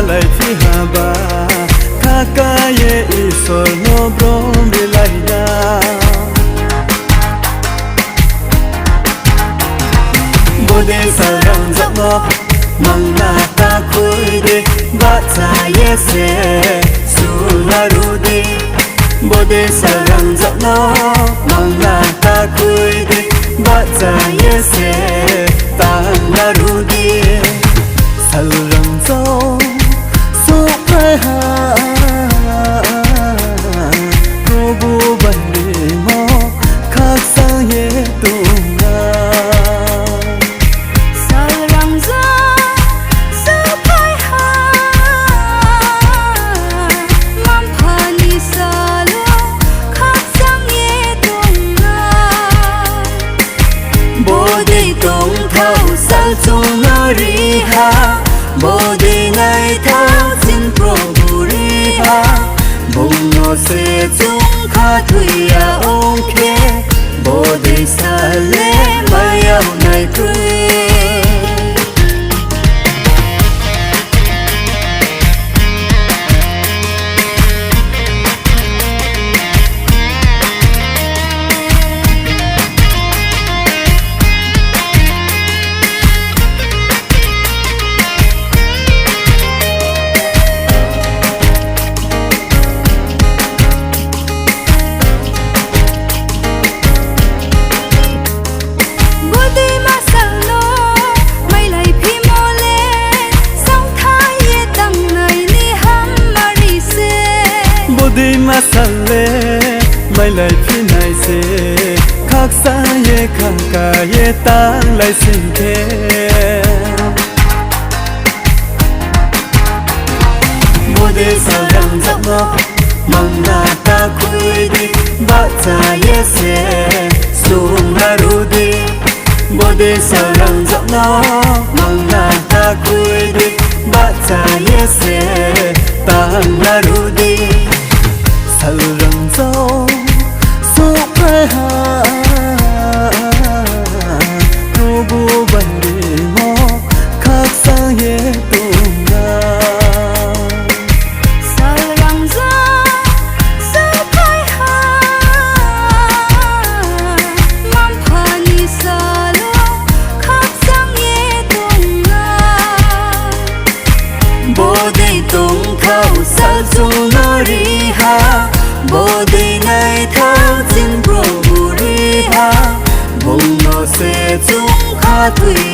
lại phi hà ba khá ca ye isol no brom ri lại da bồ đề sa răng dấp nó mang na ta khôi đi bát sa ye se su la ru đi bồ đề sa răng dấp nó mang na ta khôi đi bát sa ye se ta la ru đi sa răng dâu su khai ha cô bu bần đi mò khác sang ye tung na chung nó ri ha bồ đề này thao xin Prabhu ri ha bông nó sẽ chung khá thui à ông kê bồ đề sa lê mai áo này cười đi mà sẵn lệ mai lại phía này sẽ khác xa ye khang cả ye tăng lại xin thế bồ đề sa răng dấp nó mang na ta khui đi bát sa ye se xuống la ru đi bồ đề sa răng dấp nó mang na ta khui đi bát sa ye se tăng la ru đi sa răng dâu su khai ha cô bu bần đi mò khác sang ye tung na sa răng dâu su khai ha mang phani sa lo khác sang ye tung na bồ đề tung khao sa chung nó ri ha bồ đề này thao xin Prabhu ri ha bông nó sẽ chung khá thui